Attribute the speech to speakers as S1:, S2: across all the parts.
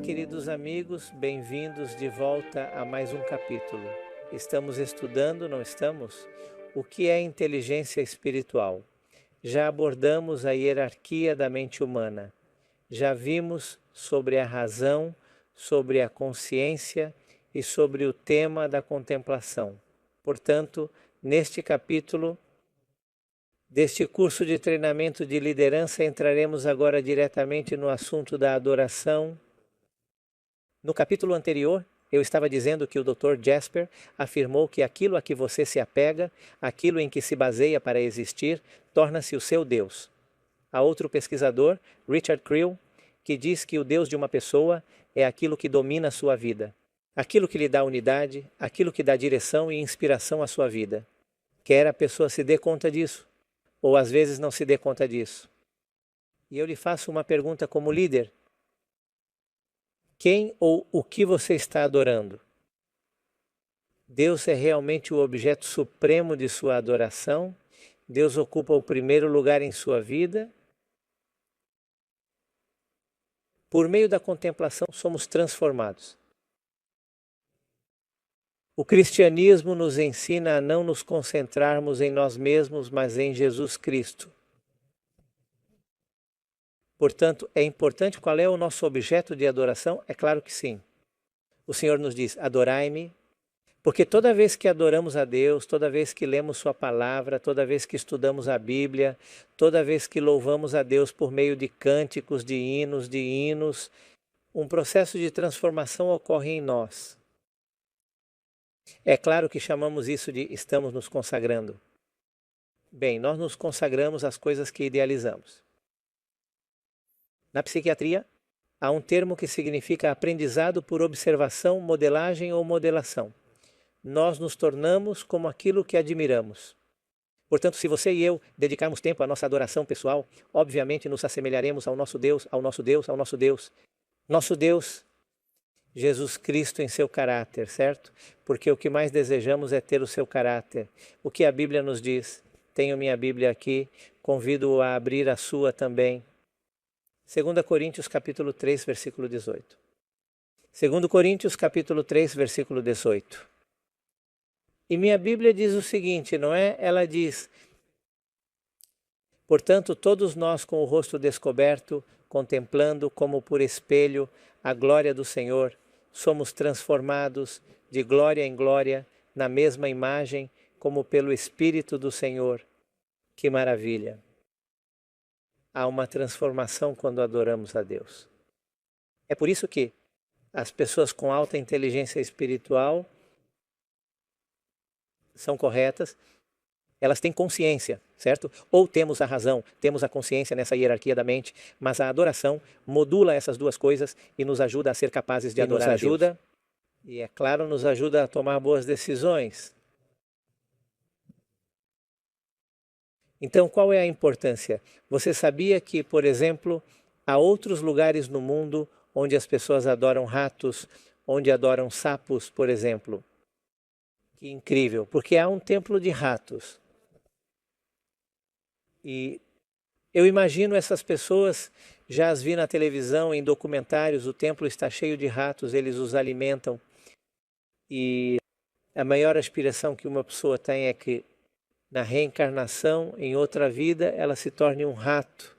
S1: queridos amigos, bem-vindos de volta a mais um capítulo. Estamos estudando, não estamos? O que é inteligência espiritual? Já abordamos a hierarquia da mente humana. Já vimos sobre a razão, sobre a consciência e sobre o tema da contemplação. Portanto, neste capítulo deste curso de treinamento de liderança, entraremos agora diretamente no assunto da adoração. No capítulo anterior, eu estava dizendo que o Dr. Jasper afirmou que aquilo a que você se apega, aquilo em que se baseia para existir, torna-se o seu Deus. Há outro pesquisador, Richard Creel, que diz que o Deus de uma pessoa é aquilo que domina a sua vida, aquilo que lhe dá unidade, aquilo que dá direção e inspiração à sua vida. Quer a pessoa se dê conta disso, ou às vezes não se dê conta disso. E eu lhe faço uma pergunta como líder. Quem ou o que você está adorando? Deus é realmente o objeto supremo de sua adoração? Deus ocupa o primeiro lugar em sua vida? Por meio da contemplação somos transformados. O cristianismo nos ensina a não nos concentrarmos em nós mesmos, mas em Jesus Cristo. Portanto, é importante qual é o nosso objeto de adoração? É claro que sim. O Senhor nos diz, adorai-me, porque toda vez que adoramos a Deus, toda vez que lemos sua palavra, toda vez que estudamos a Bíblia, toda vez que louvamos a Deus por meio de cânticos, de hinos, um processo de transformação ocorre em nós. É claro que chamamos isso de estamos nos consagrando. Bem, nós nos consagramos às coisas que idealizamos. Na psiquiatria, há um termo que significa aprendizado por observação, modelagem ou modelação. Nós nos tornamos como aquilo que admiramos. Portanto, se você e eu dedicarmos tempo à nossa adoração pessoal, obviamente nos assemelharemos ao nosso Deus, ao nosso Deus, ao nosso Deus. Nosso Deus, Jesus Cristo em seu caráter, certo? Porque o que mais desejamos é ter o seu caráter. O que a Bíblia nos diz? Tenho minha Bíblia aqui, convido-o a abrir a sua também. 2 Coríntios capítulo 3, versículo 18. 2 Coríntios capítulo 3, versículo 18. E minha Bíblia diz o seguinte, não é? Ela diz, portanto, todos nós com o rosto descoberto, contemplando como por espelho a glória do Senhor, somos transformados de glória em glória na mesma imagem como pelo Espírito do Senhor. Que maravilha! Há uma transformação quando adoramos a Deus. É por isso que as pessoas com alta inteligência espiritual são corretas, elas têm consciência, certo? Ou temos a razão, temos a consciência nessa hierarquia da mente, mas a adoração modula essas duas coisas e nos ajuda a ser capazes de adorar a Deus. E é claro, nos ajuda a tomar boas decisões. Então, qual é a importância? Você sabia que, por exemplo, há outros lugares no mundo onde as pessoas adoram ratos, onde adoram sapos, por exemplo? Que incrível, porque há um templo de ratos. E eu imagino essas pessoas, já as vi na televisão, em documentários, o templo está cheio de ratos, eles os alimentam. E a maior aspiração que uma pessoa tem é que na reencarnação, em outra vida, ela se torne um rato.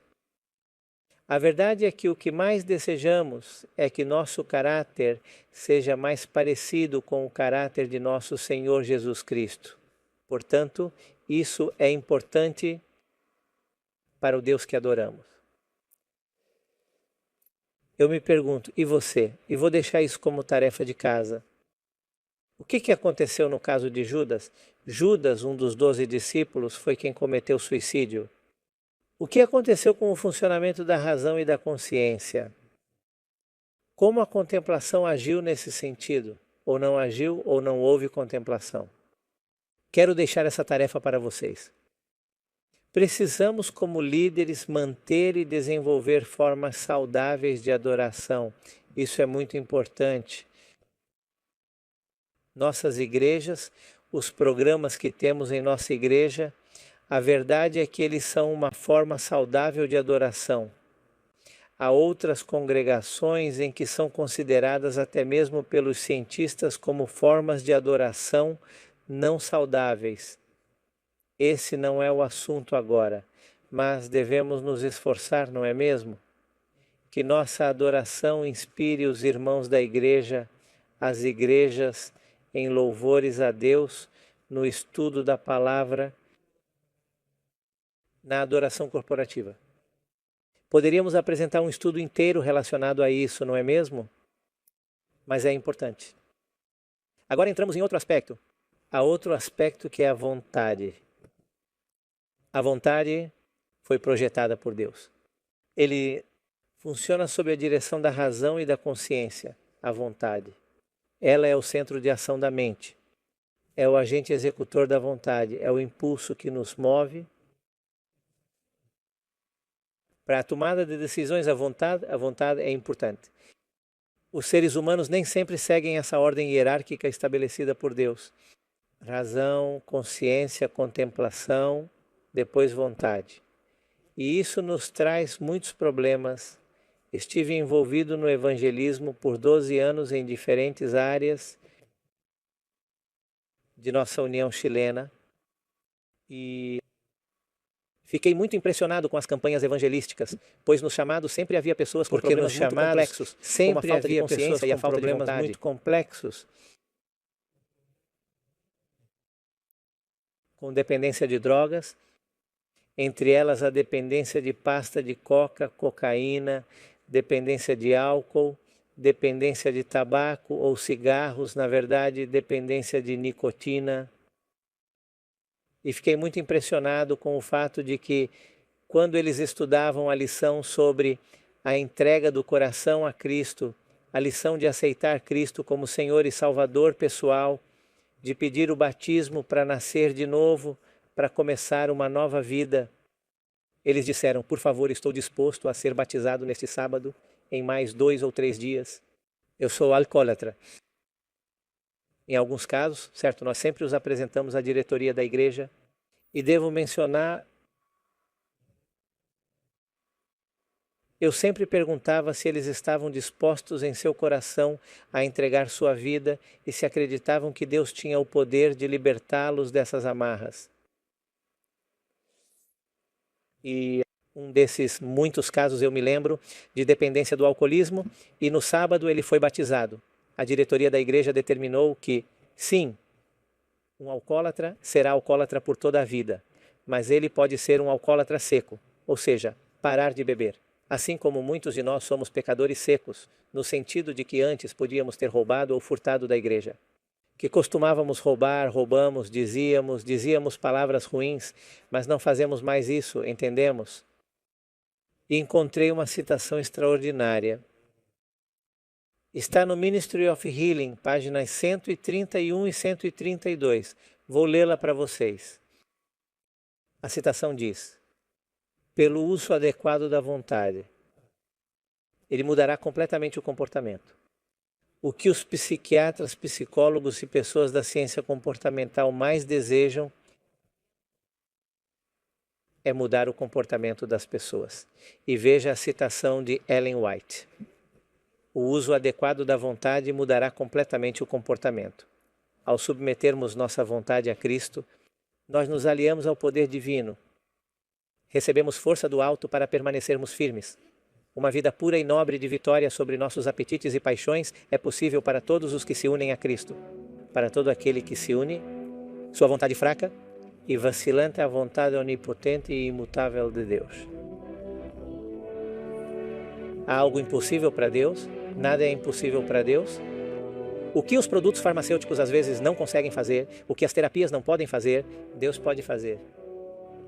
S1: A verdade é que o que mais desejamos é que nosso caráter seja mais parecido com o caráter de nosso Senhor Jesus Cristo. Portanto, isso é importante para o Deus que adoramos. Eu me pergunto, e você? E vou deixar isso como tarefa de casa. O que aconteceu no caso de Judas? Judas, um dos 12 discípulos, foi quem cometeu suicídio. O que aconteceu com o funcionamento da razão e da consciência? Como a contemplação agiu nesse sentido? Ou não agiu, ou não houve contemplação? Quero deixar essa tarefa para vocês. Precisamos, como líderes, manter e desenvolver formas saudáveis de adoração. Isso é muito importante. Nossas igrejas, os programas que temos em nossa igreja, a verdade é que eles são uma forma saudável de adoração. Há outras congregações em que são consideradas até mesmo pelos cientistas como formas de adoração não saudáveis. Esse não é o assunto agora, mas devemos nos esforçar, não é mesmo? Que nossa adoração inspire os irmãos da igreja, as igrejas, em louvores a Deus, no estudo da palavra, na adoração corporativa. Poderíamos apresentar um estudo inteiro relacionado a isso, não é mesmo? Mas é importante. Agora entramos em outro aspecto. Há outro aspecto que é a vontade. A vontade foi projetada por Deus. Ele funciona sob a direção da razão e da consciência, a vontade. Ela é o centro de ação da mente. É o agente executor da vontade, é o impulso que nos move. Para a tomada de decisões, a vontade é importante. Os seres humanos nem sempre seguem essa ordem hierárquica estabelecida por Deus. Razão, consciência, contemplação, depois vontade. E isso nos traz muitos problemas. Estive envolvido no evangelismo por 12 anos em diferentes áreas de nossa União Chilena e fiquei muito impressionado com as campanhas evangelísticas, pois nos chamados sempre havia pessoas com problemas muito complexos, sempre como a falta de consciência e a falta de vontade. Muito complexos, com dependência de drogas, entre elas a dependência de pasta de coca, cocaína, dependência de álcool, dependência de tabaco ou cigarros, na verdade, dependência de nicotina. E fiquei muito impressionado com o fato de que, quando eles estudavam a lição sobre a entrega do coração a Cristo, a lição de aceitar Cristo como Senhor e Salvador pessoal, de pedir o batismo para nascer de novo, para começar uma nova vida, eles disseram: por favor, estou disposto a ser batizado neste sábado, em mais 2 ou 3 dias. Eu sou alcoólatra. Em alguns casos, certo, nós sempre os apresentamos à diretoria da igreja e devo mencionar, eu sempre perguntava se eles estavam dispostos em seu coração a entregar sua vida e se acreditavam que Deus tinha o poder de libertá-los dessas amarras. E um desses muitos casos eu me lembro de dependência do alcoolismo e no sábado ele foi batizado. A diretoria da igreja determinou que, sim, um alcoólatra será alcoólatra por toda a vida, mas ele pode ser um alcoólatra seco, ou seja, parar de beber. Assim como muitos de nós somos pecadores secos, no sentido de que antes podíamos ter roubado ou furtado da igreja. Que costumávamos roubar, roubamos, dizíamos palavras ruins, mas não fazemos mais isso, entendemos? E encontrei uma citação extraordinária. Está no Ministry of Healing, páginas 131 e 132. Vou lê-la para vocês. A citação diz: pelo uso adequado da vontade, ele mudará completamente o comportamento. O que os psiquiatras, psicólogos e pessoas da ciência comportamental mais desejam é mudar o comportamento das pessoas. E veja a citação de Ellen White. O uso adequado da vontade mudará completamente o comportamento. Ao submetermos nossa vontade a Cristo, nós nos aliamos ao poder divino. Recebemos força do alto para permanecermos firmes. Uma vida pura e nobre de vitória sobre nossos apetites e paixões é possível para todos os que se unem a Cristo. Para todo aquele que se une, sua vontade fraca e vacilante à vontade onipotente e imutável de Deus. Há algo impossível para Deus? Nada é impossível para Deus? O que os produtos farmacêuticos às vezes não conseguem fazer, o que as terapias não podem fazer, Deus pode fazer.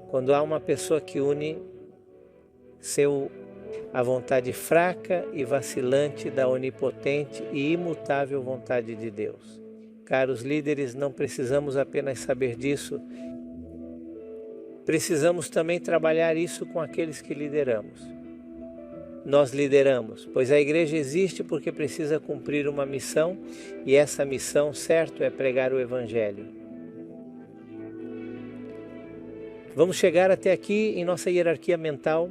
S1: Quando há uma pessoa que une a vontade fraca e vacilante da onipotente e imutável vontade de Deus. Caros líderes, não precisamos apenas saber disso, precisamos também trabalhar isso com aqueles que lideramos. Nós lideramos, pois a igreja existe porque precisa cumprir uma missão, e essa missão, certo, é pregar o Evangelho. Vamos chegar até aqui em nossa hierarquia mental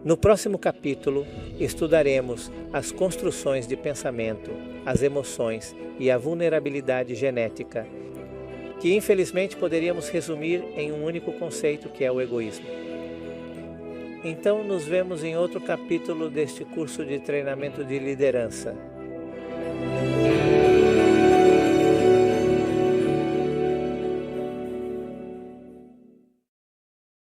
S1: No próximo capítulo, estudaremos as construções de pensamento, as emoções e a vulnerabilidade genética, que infelizmente poderíamos resumir em um único conceito, que é o egoísmo. Então, nos vemos em outro capítulo deste curso de treinamento de liderança.